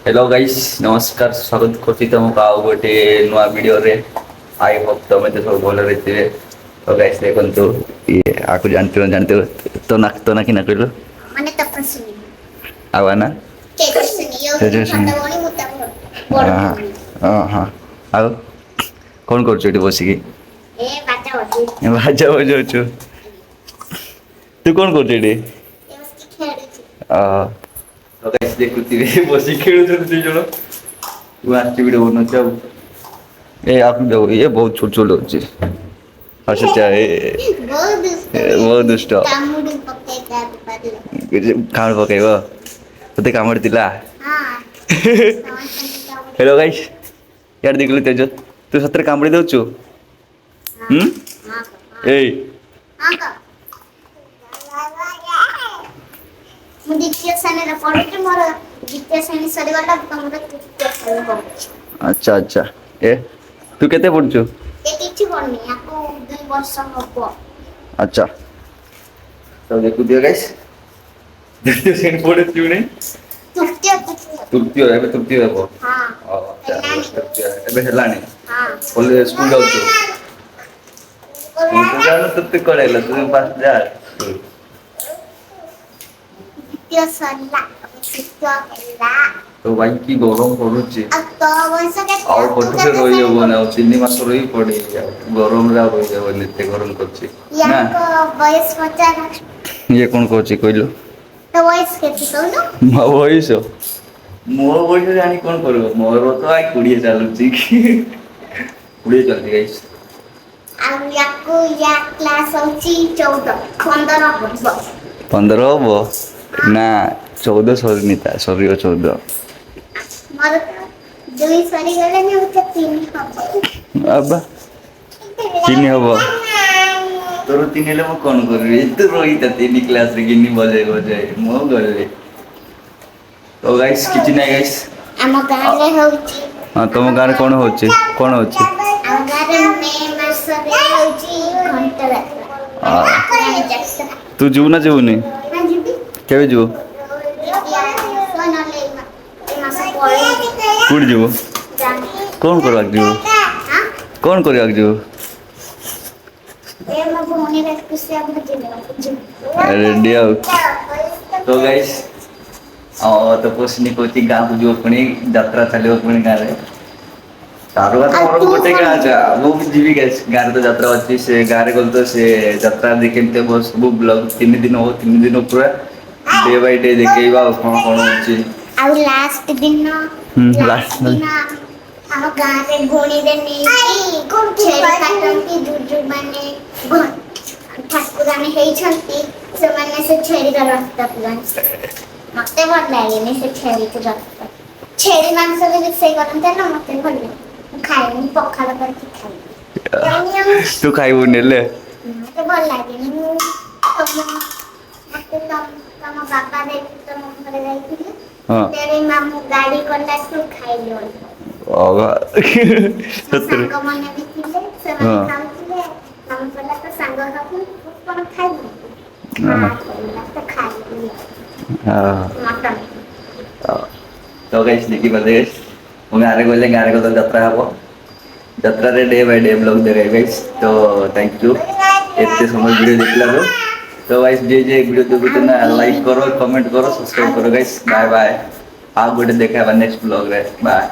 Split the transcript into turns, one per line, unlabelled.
Hello guys नमस्कार स्वागत करছি ତମକୁ ଆଉ ଗୋଟେ ନୂଆ ଭିଡିଓରେ ଆଇ ହୋପ ତମେ ତ ସବୁ ଭଲ ରହିଥିବେ ତ ଗାଇस ଦେଖନ୍ତୁ ଇଏ ଆକୁ ଜାଣିଥିବ ତୋ ନା କି ନା କହିଲ
ମାନେ ତପସ୍ୱିନୀ
ଆଉ ନା
ତେଜସ୍ୱିନୀ
ତେଜସ୍ୱିନୀ
ଛୋଟ ଭଉଣୀ ମୁଁ ତା ବଡ ଭଉଣୀ।
ହଁ ଆଉ କଣ କରୁଛୁ ଏଠି ବସିକି
ଏ ବାଜା ବଜେଇଛି
ବାଜା ବଜଉଛୁ ତୁ କଣ କରୁଛୁ ଏଠି
ଏ ବସିକି ଖେଳୁଛି।
ତ ଗାଇସ ଦେଖୁଥିବେ ବସିକି ଖେଳୁଛନ୍ତି ଦି ଜଣ ମୁଁ ଆସିଛି ଭିଡିଓ ବନଉଛି ଆଉ ଏ ଇଏ ବହୁତ ଛୋଟ ଛୋଟ ଅଛି ଆଉ ସେଟା
ବହୁତ ଦୁଷ୍ଟ
ବହୁତ
ହେଇଛି
ଦୁଷ୍ଟ
କାମୁଡି ପକେଇ କାହାକୁ ପାରିଲେ।
କାମୁଡି ପକେଇବ ତତେ କାମୁଡିଥିଲା
ହଁ ସମସ୍ତଙ୍କୁ କାମୁଡି
ହେଲୋ ଗାଇସ ଇଆଡେ ଦେଖିଲୁ ତେଜ ତୁ ସତରେ କାମୁଡି ଦଉଛୁ
ହଁ
ହୁଁ
ହଁ
ଏଇ
ହଁ କହ ମୁଁ ଦ୍ୱିତୀୟ ଶ୍ରେଣୀରେ ପଢୁଛି ମୋର ଦ୍ୱିତୀୟ ଶ୍ରେଣୀ ସରିଗଲା ତମର ତୃତୀୟ ଶ୍ରେଣୀ ପଢୁଛି।
ଆଚ୍ଛା ଆଚ୍ଛା ଏ ତୁ କେତେ ପଢୁଛୁ
ଏ କିଛି ପଢୁନି ଆକୁ 2 ବର୍ଷ ହବ
ଆଚ୍ଛା ତ ଦେଖୁଥିବେ ଗାଇସ ଦ୍ୱିତୀୟ ଶ୍ରେଣୀ ପଢୁଛି କି ନାଇଁ ତୃତୀୟ ଏବେ ତୃତୀୟ ହେବ
ହଁ ହେଲାଣି
ତୃତୀୟ ଏବେ ହେଲାଣି
ହଁ
କଲେଜ ସ୍କୁଲ ଯାଉଛୁ ସ୍କୁଲ ତ ଯାଉନୁ ତତେ କୁଆଡେ ହେଲା ତୁ ଫାଷ୍ଟ ଯା
ଦ୍ୱିତୀୟ ସରିଲା ତୃତୀୟ ହେଲା
ତ ଭାଇ କି ଗରମ ପଡୁଛି
ଆଉ ତୋ ବୟସ କେତେ
ଆଉ
ତୁ
କଠୋରେ
କେତେ ଶ୍ରେଣୀ
ରହିହବନି ଆଉ
ପଢୁଛୁ?
3 ମାସ ରହି ପଡି ଆଉ ଗରମରେ ଆଉ ରହିହବନି ଏତେ ଗରମ କରୁଛି ନା
ୟାଙ୍କ ବୟସ ପଚାର
ଇଏ କଣ କହୁଛି କହିଲୁ
ତୋ ବୟସ କେତେ କହୁନୁ
ମୋ ବୟସ ମୋ ବୟସ ଜାଣି କଣ କରିବ ମୋର ତ ଭାଇ 20 ଚାଲୁଛି 20 ଚାଲିଛି ଗାଇସ
ଆଉ ୟା କ୍ଲାସ ହଉଛି 14 15 ହବ
15 ହବ
ହଁ
ନା 14 ସରିନି ତା ସରିବ 14
ମୋର 2 ସରିଗଲାଣି ଆଉ 3 ହବ
ଆବା 3 ହବ ତୋର 3 ହେଲେ ମୁଁ କଣ କରିବି ତୁ ରହିଥା 3 କ୍ଲାସରେ ଗିନି ବଜେଇ ମୁଁ ଗଲି ତ ଗାଇସ କିଛି ନାହିଁ ଗାଇସ
ଆମ ଗାଁରେ ହଉଛି
ହଁ
ଆମ
ତମ ଗାଁରେ କଣ ହଉଛି କଣ ହଉଛି
ଆମ ଗାଁରେ ମେ ମାସରେ ହଉଛି ଘଣ୍ଟ ଯାତ୍ରା ମାନେ ଠାକୁରାଣୀ ଯାତ୍ରା
ତୁ ଯିବୁ ନା ଯିବୁନି
ହଁ ଯିବି
କେବେ ଯିବୁ
ଏ ମାସ ପଳେଇବି
କୋଉଠି ଯିବୁ
ଜାଣି
କଣ କରିବାକୁ ଯିବୁ
ଆଁ
କଣ କରିବାକୁ ଯିବୁ
ଏ ମୋ ଭଉଣୀର 21ଆ ଭୋଜି
ରେଡି ଆଉ ତ ଗାଇସ ତପସ୍ୱିନୀ କହୁଛି ଗାଁକୁ ଯିବ ପୁଣି ଯାତ୍ରା ଚାଲିବ ପୁଣି ଗାଁରେ ତାର
ଆଉ
ମୋର
ତୁ
ଗୋଟେ
କଣ
ଗାଁ ଯା
ଯିବୁ?
ମୁଁ ବି ଯିବି ଗାଁରେ ତ ଯାତ୍ରା ଅଛି ସେ ଗାଁରେ ଗଲେ ତ ସେ ଯାତ୍ରା କେମିତି ହବ ସବୁ ବ୍ଲଗ 3 ଦିନ ହବ 3 ଦିନ ପୁରା ଡେ ବାଇ ଡେ ଦେଖେଇବା ଆଉ କଣ କଣ ହଉଛି
ଆଉ ଲାଷ୍ଟ ଦିନ ଆମ ଗାଁରେ ଗୋଣିରେ ନେଇକି ଛେଳି କାଟନ୍ତି ମାନେ ଠାକୁରାଣୀ ହେଇଛନ୍ତି ସେମାନେ ସେ ଛେଳିର ରକ୍ତ ପିଅନ୍ତି ମତେ ଭଲ ଲାଗେନି ସେ ଛେଳି ମାଂସ ବି ରୋଷେଇ କରନ୍ତି ନା ମତେ ଭଲ ଲାଗେ ମୁଁ ଖାଇନି ପଖାଳ କରିକି ଖାଇବି
ତୁ ଖାଇବୁନି ହେଲେ
ମତେ ଭଲ ଲାଗେନି ମତେ ତମ ବାବା ନେଇକି ତମ ଘରେ ଯାଇଥିଲି
ହଁ
ସେତେବେଳେ ମାମୁଁ ଗାଳି କଲା ଠୁ ଖାଇଲି
ବାବା
ମୋ
ସତରେ
ସାଙ୍ଗମାନେ ବି ଥିଲେ
ହଁ
ସେମାନେ ଖାଉଥିଲେ ମାମୁଁ କହିଲା ତୋ ସାଙ୍ଗ ଖାଉଛନ୍ତି ତୁ କଣ ଖାଇବୁନି
ହଁ
ତ ଖାଇଲି
ହଁ
ମଟନ
ତ ଗାଇସ ଦେଖିପାରିଲେ ମୁଁ ଗାଁରେ ଗଲେ ଗାଁରେ ଯାତ୍ରା ହବ ଯାତ୍ରାରେ ଡେ ବାଇ ଡେ ବ୍ଲଗ ଦେବେ ଗାଇସ ତ ଥ୍ୟାଙ୍କ ୟୁ ଏତେ ସମୟ ଭିଡିଓ ଦେଖିଲାରୁ ତ ଗାଇସ ଯିଏ ଭିଡିଓ ଦେଖୁଛନ୍ତି ନା ଲାଇକ୍ କର କମେଣ୍ଟ କର ସବସ୍କ୍ରାଇବ କର ଗାଇସ ବାଏ ବାଏ ଆଉ ଗୋଟେ ଦେଖା ହେବା ନେକ୍ସଟ ବ୍ଲଗରେ ବାଏ